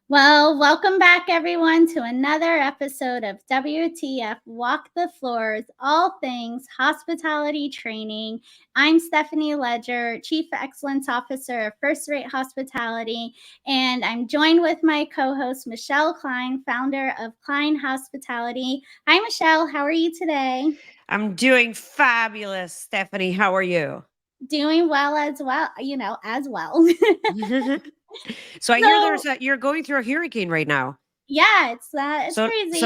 Well, welcome back, everyone, to another episode of WTF Walk the Floors, all things hospitality training. I'm Stephanie Ledger, Chief Excellence Officer of First Rate Hospitality, and I'm joined with my co host, Michele Kline, founder of Kline Hospitality. Hi, Michele. How are you today? I'm doing fabulous, Stephanie. How are you? Doing well as well, as well. So I hear So, you're going through a hurricane right now. yeah, it's So crazy.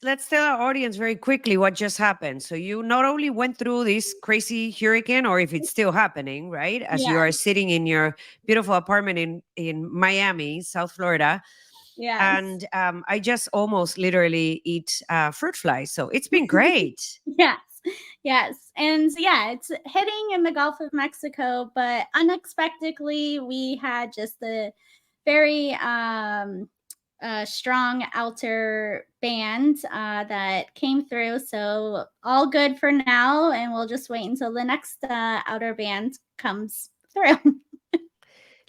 let's tell our audience very quickly what just happened. So you not only went through this crazy hurricane, or if it's still happening, right? As you Yeah, are sitting in your beautiful apartment in Miami, South Florida, yes. and I just almost literally eat fruit flies. So it's been great. Yes, yes. And yeah, it's hitting in the Gulf of Mexico, but unexpectedly, we had just a very strong outer band that came through. So, all good for now. And we'll just wait until the next outer band comes through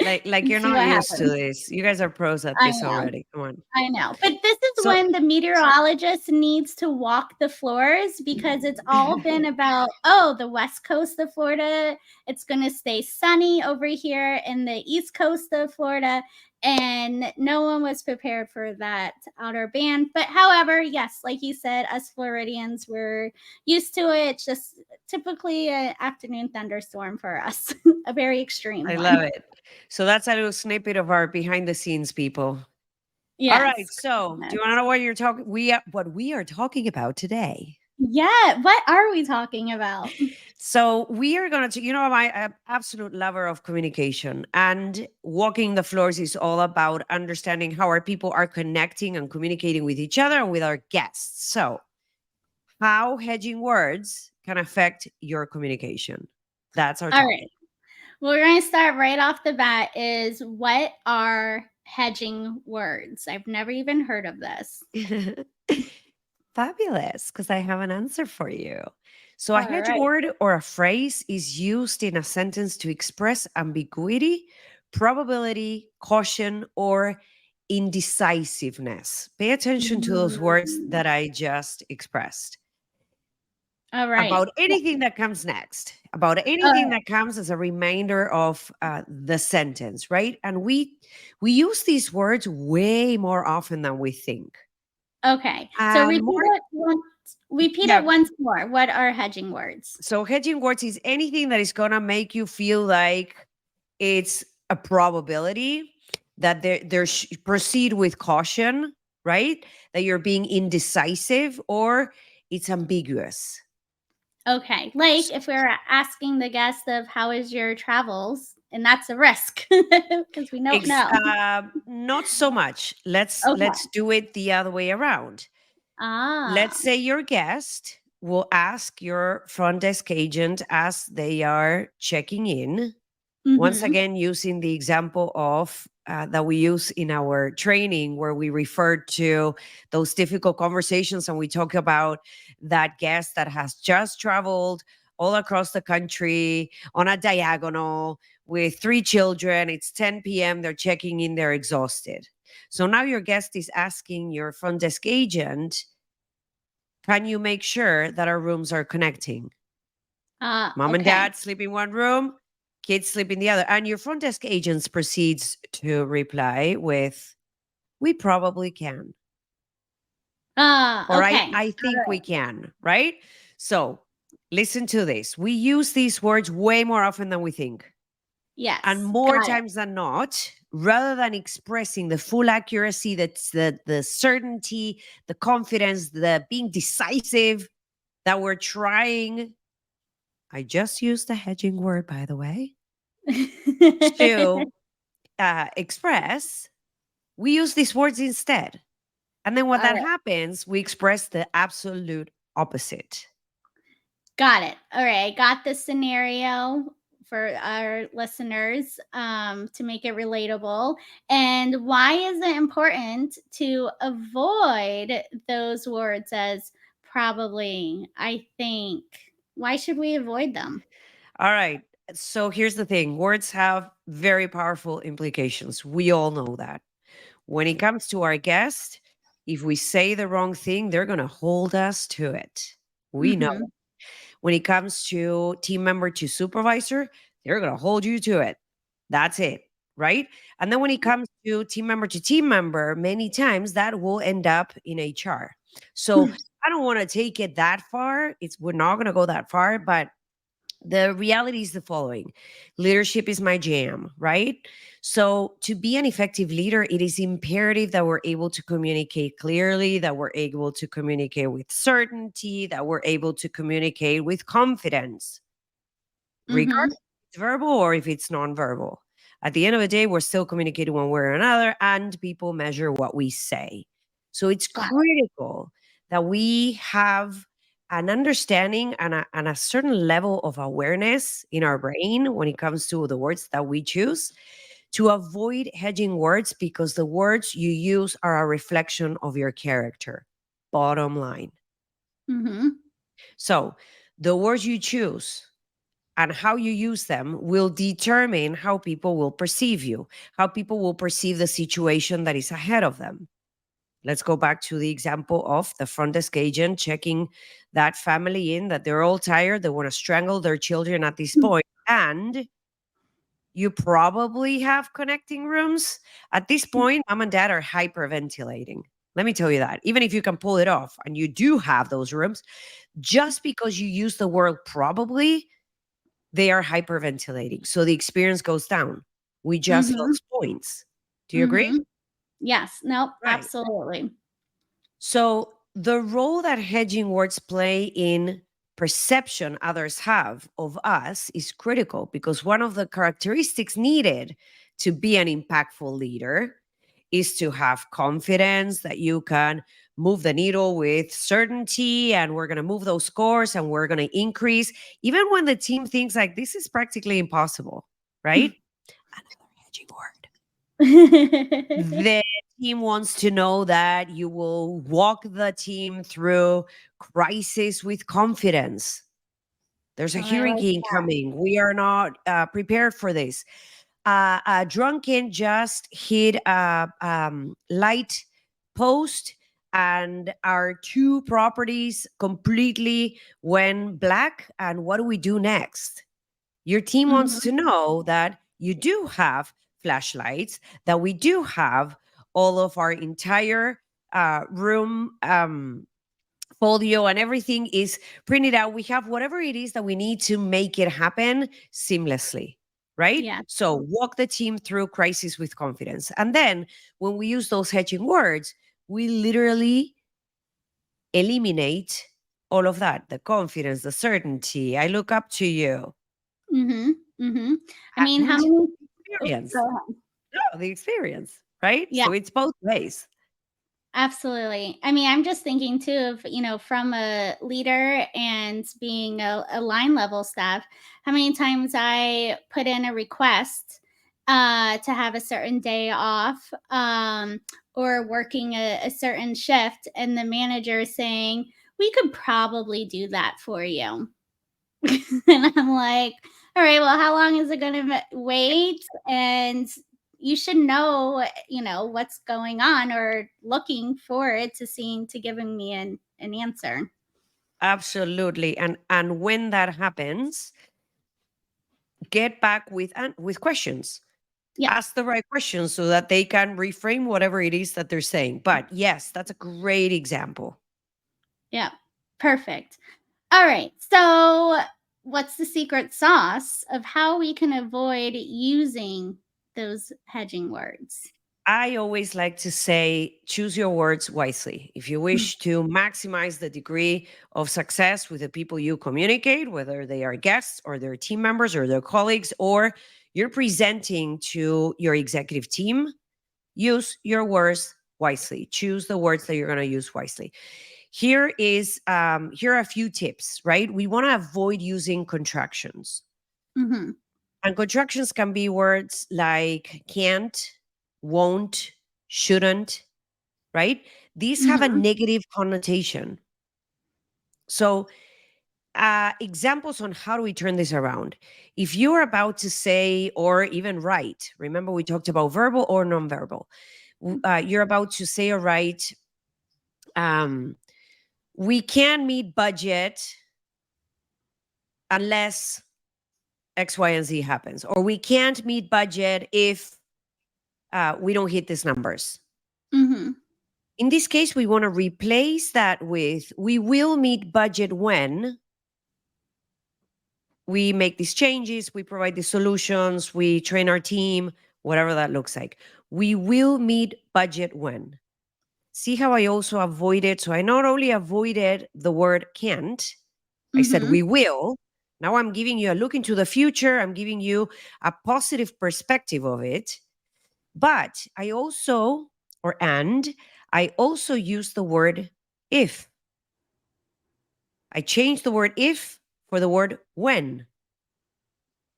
Like and you're see not what used to happens. this. You guys are pros at I this know. already. Come on. I know. But this is So when the meteorologist needs to walk the floors because it's all been about, oh, the west coast of Florida, it's going to stay sunny over here in the east coast of Florida. And no one was prepared for that outer band. But however, yes, like you said, us Floridians, we're used to it. It's just typically an afternoon thunderstorm for us, a very extreme I love one. it. So that's a little snippet of our behind the scenes people. All right. Yes. So do you want to know what what we are talking about today? Yeah. What are we talking about? So we are going to, my absolute lover of communication, and walking the floors is all about understanding how our people are connecting and communicating with each other and with our guests. So how hedging words can affect your communication. That's our All topic. right. We're going to start right off the bat is what are hedging words? I've never even heard of this. Fabulous, because I have an answer for you. So, a All hedge right. word or a phrase is used in a sentence to express ambiguity, probability, caution, or indecisiveness. Pay attention to those words Mm, that I just expressed. all right. About anything that comes next, about All anything that comes as a reminder of the sentence, right? And we use these words way more often than we think. right. Okay. So And more, repeat yeah. it once more. What are hedging words? So hedging words is anything that is gonna make you feel like it's a probability that proceed with caution, right? That you're being indecisive or it's ambiguous. Okay. Like if we're asking the guest of how is your travels, and that's a risk because we don't know. Not so much. Okay. Let's do it the other way around. Ah. Let's say your guest will ask your front desk agent as they are checking in. Once Mm-hmm. again, using the example of that we use in our training, where we refer to those difficult conversations and we talk about that guest that has just traveled all across the country on a diagonal with 3 children. It's 10 p.m. They're checking in, they're exhausted. So now your guest is asking your front desk agent, can you make sure that our rooms are connecting? Mom and Okay. dad sleep in one room, kids sleep in the other. And your front desk agents proceeds to reply with, we probably can. Or Okay. I think we can, right? So listen to this. We use these words way more often than we think. And Yes. more Got it. times than not, rather than expressing the full accuracy, that's the certainty, the confidence, the being decisive that we're trying. I just used a hedging word, by the way, to express, we use these words instead. And then when All that right. happens, we express the absolute opposite. Got it. All right. I got the scenario for our listeners, to make it relatable. And why is it important to avoid those words as probably, I think? Why should we avoid them? All right. So here's the thing, words have very powerful implications. We all know that. When it comes to our guest, if we say the wrong thing, they're going to hold us to it. We know. Mm-hmm. When it comes to team member to supervisor, they're going to hold you to it. That's it. Right. And then when it comes to team member, many times that will end up in HR. So I don't want to take it that far. We're not going to go that far, but the reality is the following: leadership is my jam, right? So to be an effective leader, it is imperative that we're able to communicate clearly, that we're able to communicate with certainty, that we're able to communicate with confidence, Mm-hmm. regardless if it's verbal or if it's nonverbal. At the end of the day, we're still communicating one way or another, and people measure what we say. So it's Got critical that we have an understanding and a certain level of awareness in our brain when it comes to the words that we choose, to avoid hedging words, because the words you use are a reflection of your character. Bottom line. it. Mm-hmm. So the words you choose and how you use them will determine how people will perceive you, how people will perceive the situation that is ahead of them. Let's go back to the example of the front desk agent checking that family in, that they're all tired, they want to strangle their children at this point, and you probably have connecting rooms. At this point, mom and dad are hyperventilating. Let me tell you that. Even if you can pull it off and you do have those rooms, just because you use the word probably, they are hyperventilating. So the experience goes down. We just Mm-hmm. lost points. Do you agree? Mm-hmm. Yes. Nope. Right. Absolutely. So the role that hedging words play in perception others have of us is critical, because one of the characteristics needed to be an impactful leader is to have confidence that you can move the needle with certainty, and we're going to move those scores and we're going to increase even when the team thinks like this is practically impossible, right? Another hedging word. The team wants to know that you will walk the team through crisis with confidence. There's a Oh, I like hurricane coming. We are not prepared for this. A drunken just hit a light post, and our two properties completely went black. And what do we do next? Your team that. wants to know that you do have flashlights, that we do have all of our entire room folio and everything is printed out. We have whatever it is that we need to make it happen seamlessly, right? Yeah. So walk the team through crisis with confidence. And then when we use those hedging words, we literally eliminate all of that, the confidence, the certainty. I look up to you. Mhm, mhm. I mean, how And many oh, experience. go ahead. No, the experience, right? Yeah, So it's both ways. absolutely. I mean, I'm just thinking too of, from a leader and being a line level staff, how many times I put in a request to have a certain day off, or working a certain shift, and the manager is saying, "We could probably do that for you." And I'm like, all right, well, how long is it going to wait? And you should know, what's going on, or looking for it to seeing to giving me an answer. Absolutely. And when that happens, get back with questions. Yeah. Ask the right questions so that they can reframe whatever it is that they're saying. But yes, that's a great example. Yeah. Perfect. All right. So, what's the secret sauce of how we can avoid using those hedging words? I always like to say, choose your words wisely. If you wish to maximize the degree of success with the people you communicate, whether they are guests or their team members or their colleagues, or you're presenting to your executive team, use your words wisely. Choose the words that you're going to use wisely. Here are a few tips, right? We want to avoid using contractions. Mm-hmm. And contractions can be words like can't, won't, shouldn't, right? These have a Mhm. negative connotation. So, examples on how do we turn this around? If you're about to say or even write, remember we talked about verbal or nonverbal. You're about to say or write, um, we can meet budget unless X, Y, and Z happens, or we can't meet budget if we don't hit these numbers. Mhm. In this case, we want to replace that with we will meet budget when we make these changes, we provide the solutions, we train our team, whatever that looks like. We will meet budget when. See how I also avoided? So I not only avoided the word can't, I said Mhm. we will. Now I'm giving you a look into the future. I'm giving you a positive perspective of it. But I also, or and, I also use the word if. I changed the word if for the word when,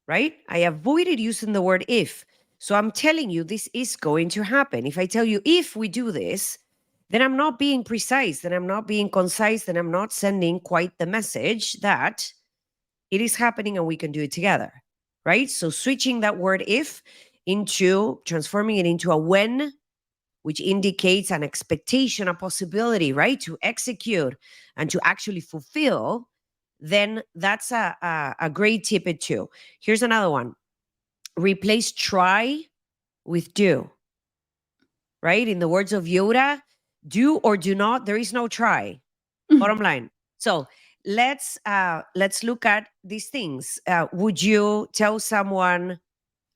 right? I avoided using the word if. So I'm telling you, this is going to happen. If I tell you, if we do this, then I'm not being precise, then I'm not being concise, then I'm not sending quite the message that it is happening and we can do it together, right? So switching that word if into transforming it into a when, which indicates an expectation, a possibility, right? To execute and to actually fulfill, then that's a great tip too. Here's another one. Replace try with do, right? In the words of Yoda, do or do not, there is no try. Bottom line. So let's look at these things. Would you tell someone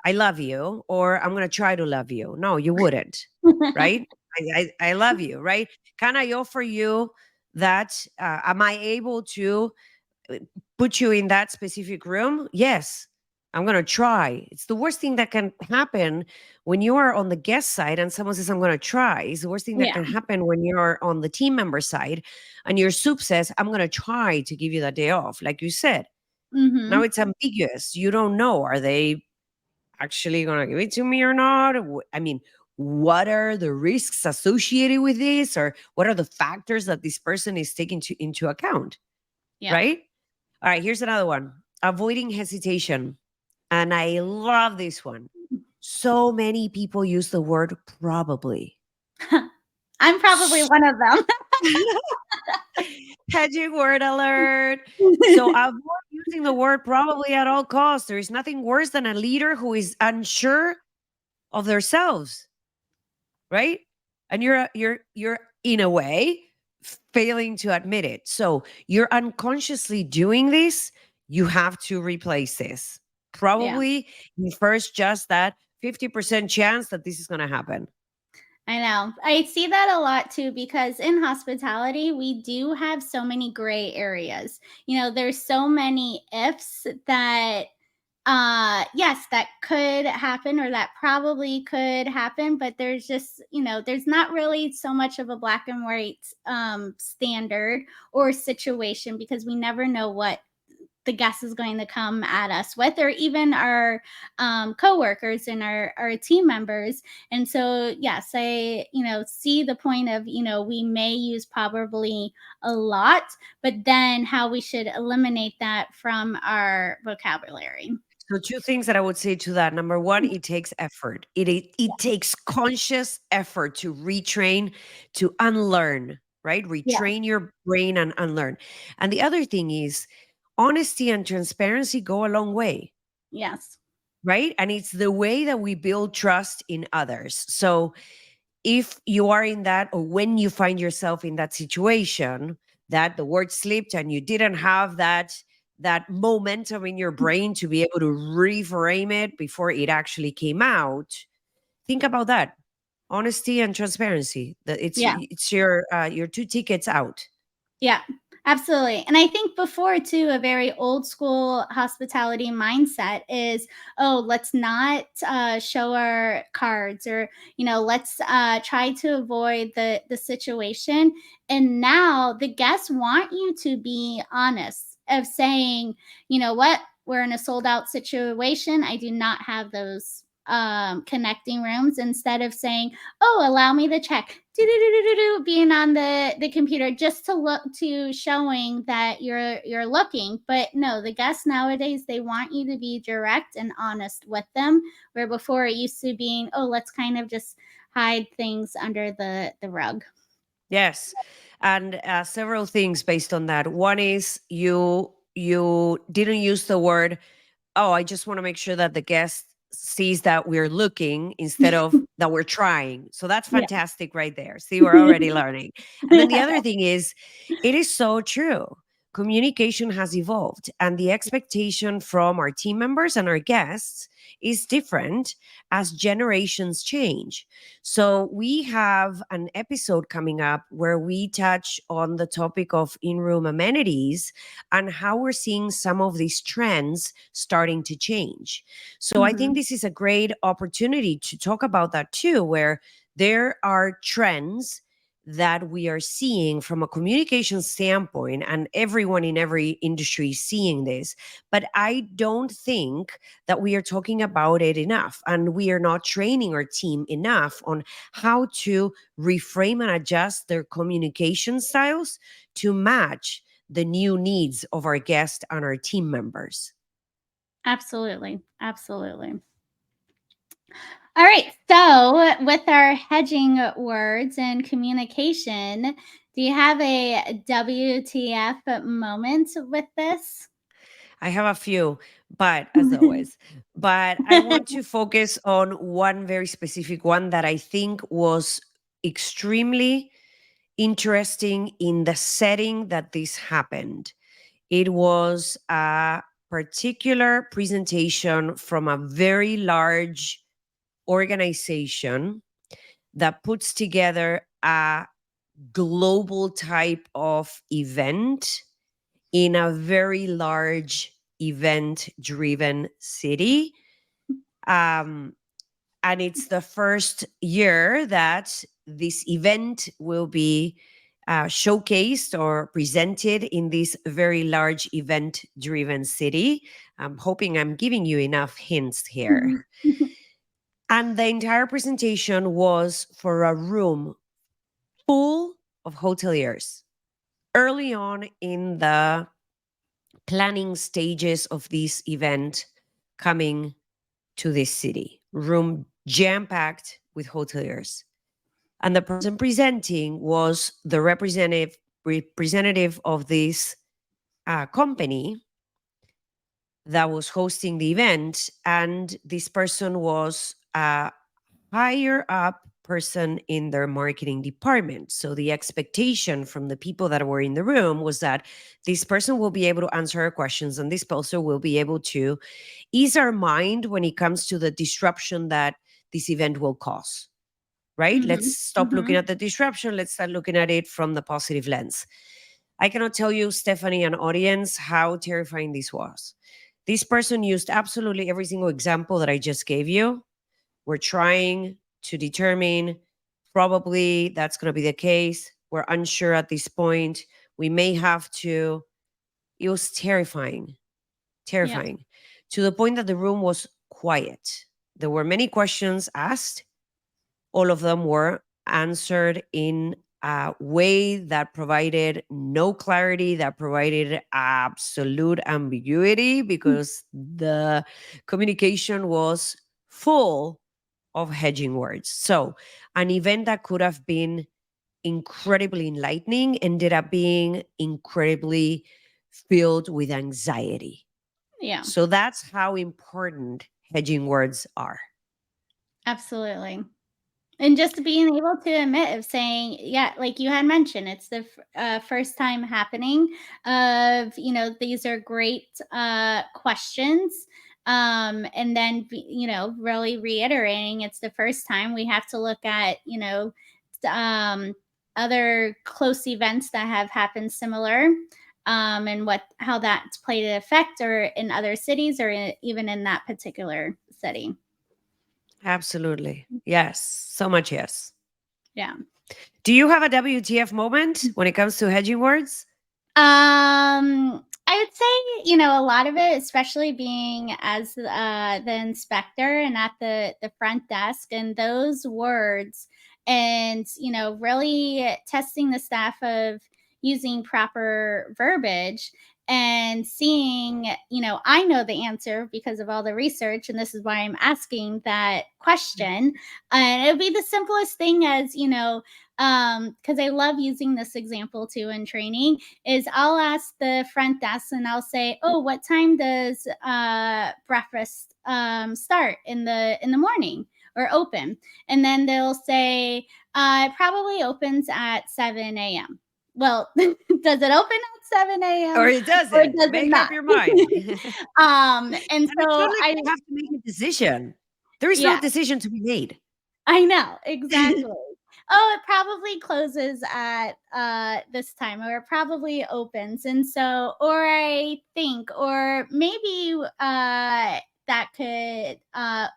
I love you or I'm gonna try to love you? No, you wouldn't, right? I love you, right? Can I offer you that? Am I able to uh, put you in that specific room? Yes, I'm going to try. It's the worst thing that can happen when you are on the guest side and someone says, I'm going to try. It's the worst thing that Yeah. can happen when you're on the team member side and your soup says, I'm going to try to give you that day off. Like you said, now Mhm. it's ambiguous. You don't know. Are they actually going to give it to me or not? I mean, what are the risks associated with this? Or what are the factors that this person is taking into account? Yeah. Right? All right, here's another one. Avoiding hesitation. And I love this one. So many people use the word probably. I'm probably one of them. Hedging word alert. So avoid using the word probably at all costs. There is nothing worse than a leader who is unsure of themselves, right? And you're in a way failing to admit it. So you're unconsciously doing this. You have to replace this. Yeah. Probably first just that 50% chance that this is going to happen. I know. I see that a lot too because in hospitality, we do have so many gray areas. There's so many ifs that yes, that could happen or that probably could happen, but there's just, there's not really so much of a black and white standard or situation because we never know what the guest is going to come at us with, or even our coworkers and our team members. And so, yes, I see the point of we may use probably a lot, but then how we should eliminate that from our vocabulary. So two things that I would say to that. Number one, it takes effort. It takes conscious effort to retrain, to unlearn, right? Yeah. Retrain your brain and unlearn. And the other thing is honesty and transparency go a long way, Yes. right? And it's the way that we build trust in others. So if you are in that, or when you find yourself in that situation that the word slipped and you didn't have that momentum in your brain to be able to reframe it before it actually came out, think about that. Honesty and transparency, that Yeah. it's your two tickets out. Yeah, absolutely. And I think before too, a very old school hospitality mindset is, oh, let's not show our cards, or let's try to avoid the situation. And now the guests want you to be honest of saying, you know what. we're in a sold out situation, I do not have those connecting rooms. Instead of saying, oh, allow me to check, being on the computer just to look, to showing that you're looking. But no, the guests nowadays, they want you to be direct and honest with them, where before it used to being, oh, let's kind of just hide things under the rug. Yes, and several things based on that. One is you didn't use the word, oh, I just want to make sure that the guest sees that we're looking instead of that we're trying. So that's Yeah. fantastic right there. See, we're already learning. And then the other thing is, it is so true. Communication has evolved, and the expectation from our team members and our guests is different as generations change. So, we have an episode coming up where we touch on the topic of in room amenities and how we're seeing some of these trends starting to change. So, I think Mhm. this is a great opportunity to talk about that too, where there are trends that we are seeing from a communication standpoint, and everyone in every industry is seeing this. But I don't think that we are talking about it enough, and we are not training our team enough on how to reframe and adjust their communication styles to match the new needs of our guests and our team members. Absolutely. Absolutely. All right. So, with our hedging words and communication, do you have a WTF moment with this? I have a few, but as always, but I want to focus on one very specific one that I think was extremely interesting in the setting that this happened. It was a particular presentation from a very large organization that puts together a global type of event in a very large event driven city. Um, and it's the first year that this event will be showcased or presented in this very large event driven city. I'm hoping I'm giving you enough hints here. And the entire presentation was for a room full of hoteliers. Early on in the planning stages of this event coming to this city, room jam packed with hoteliers. And the person presenting was the representative of this company that was hosting the event. And this person was a higher up person in their marketing department. So the expectation from the people that were in the room was that this person will be able to answer our questions, and this person will be able to ease our mind when it comes to the disruption that this event will cause. Right? Let's Mhm. stop looking Mhm. at the disruption. Let's start looking at it from the positive lens. I cannot tell you, Stephanie and audience, how terrifying this was. This person used absolutely every single example that I just gave you. We're trying to determine, probably that's going to be the case. We're unsure at this point. We may have to. It was terrifying, Yeah. terrifying, to the point that the room was quiet. There were many questions asked. All of them were answered in a way that provided no clarity, that provided absolute ambiguity, because the communication was full of hedging words. So, an event that could have been incredibly enlightening ended up being incredibly filled with anxiety. Yeah. So, that's how important hedging words are. Absolutely. And just being able to admit of saying, yeah, like you had mentioned, it's the first time happening of, these are great questions. And then, really reiterating it's the first time we have to look at, um, other close events that have happened similar. And how that's played an effect or in other cities or even in that particular city. Absolutely. Yes. So much yes. Yeah. Do you have a WTF moment when it comes to hedging words? I would say, a lot of it, especially being as the inspector and at the front desk, and those words, and really testing the staff of using proper verbiage and seeing, I know the answer because of all the research, and this is why I'm asking that question. And it would be the simplest thing as, because I love using this example too in training is I'll ask the front desk and I'll say, "Oh, what time does breakfast start in the morning or open?" And then they'll say, "It probably opens at 7 a.m." Well, does it open at 7 Or a.m. it or doesn't. does it Make up not? your mind. And And it's so not like I you have to make a decision. There is no yeah, decision to be made. I know, exactly. Oh, it probably closes at this time, or it probably opens. And so, or I think, or maybe that could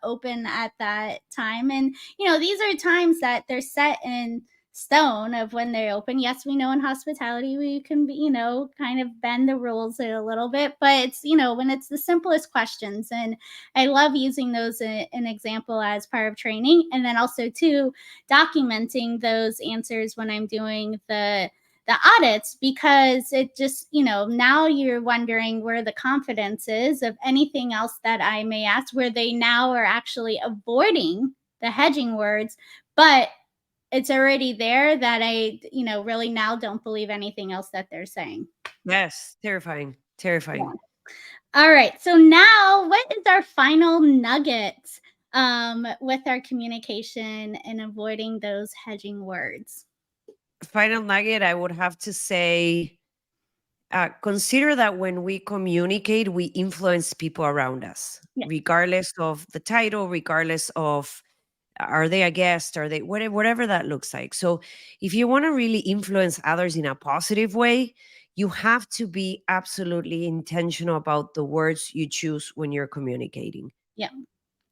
open at that time. And these are times that they're set in stone of when they open. Yes, we know in hospitality we can be, kind of bend the rules a little bit, but it's, when it's the simplest questions. And I love using those in an example as part of training. And then also too, documenting those answers when I'm doing the audits, because it just, now you're wondering where the confidence is of anything else that I may ask, where they now are actually avoiding the hedging words, but it's already there that I, really now don't believe anything else that they're saying. Yes, terrifying, terrifying. All right. So now, what is our final nugget with our communication and avoiding those hedging words? Final nugget, I would have to say, consider that when we communicate, we influence people around us, Yeah. regardless of the title, regardless of are they a guest, are they whatever that looks like. So if you want to really influence others in a positive way, you have to be absolutely intentional about the words you choose when you're communicating. Yeah.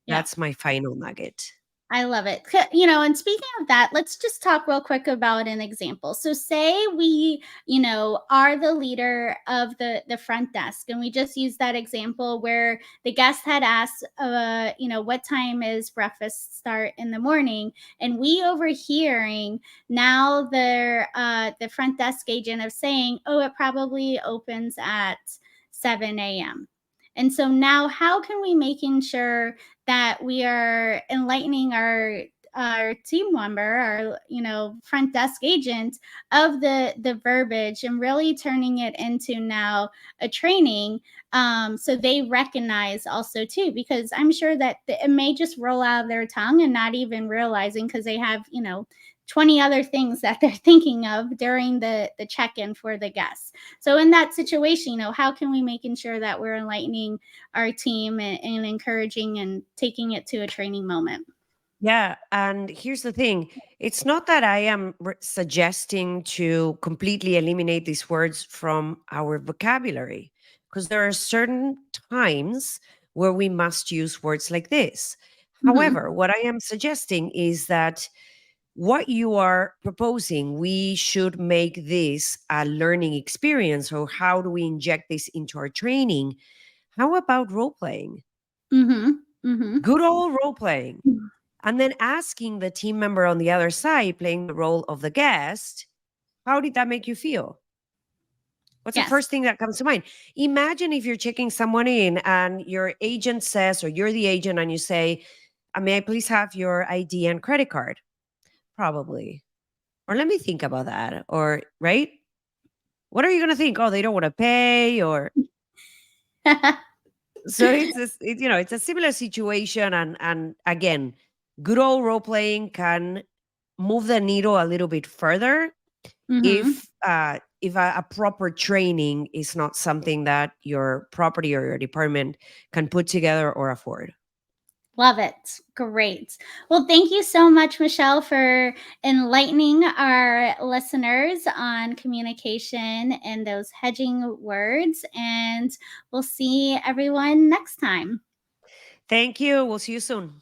Yeah. That's my final nugget. I love it. And speaking of that, let's just talk real quick about an example. So say we, are the leader of the front desk, and we just use that example where the guest had asked what time is breakfast start in the morning, and we overhearing now the front desk agent of saying, "Oh, it probably opens at 7 a.m." And so now how can we making sure that we are enlightening our team member, our front desk agent of the verbiage, and really turning it into now a training, so they recognize also too, because I'm sure that it may just roll out of their tongue and not even realizing, because they have 20 other things that they're thinking of during the check-in for the guests. So in that situation, how can we making sure that we're enlightening our team, and encouraging and taking it to a training moment? Yeah, and here's the thing. It's not that I am suggesting to completely eliminate these words from our vocabulary, because there are certain times where we must use words like this. Hmm. However, what I am suggesting is that what you are proposing, we should make this a learning experience. Or how do we inject this into our training? How about role playing? Hmm. Hmm. Good old role playing. And then asking the team member on the other side, playing the role of the guest, how did that make you feel? What's the Yes. first thing that comes to mind? Imagine if you're checking someone in and your agent says, or you're the agent and you say, may I please have your ID and credit card? Probably. Or let me think about that. Or, right? What are you going to think? Oh, they don't want to pay. Or, so it's a similar situation. And again, good old role playing can move the needle a little bit further Hmm. if a proper training is not something that your property or your department can put together or afford. Love it. Great. Well, thank you so much, Michelle, for enlightening our listeners on communication and those hedging words. And we'll see everyone next time. Thank you. We'll see you soon.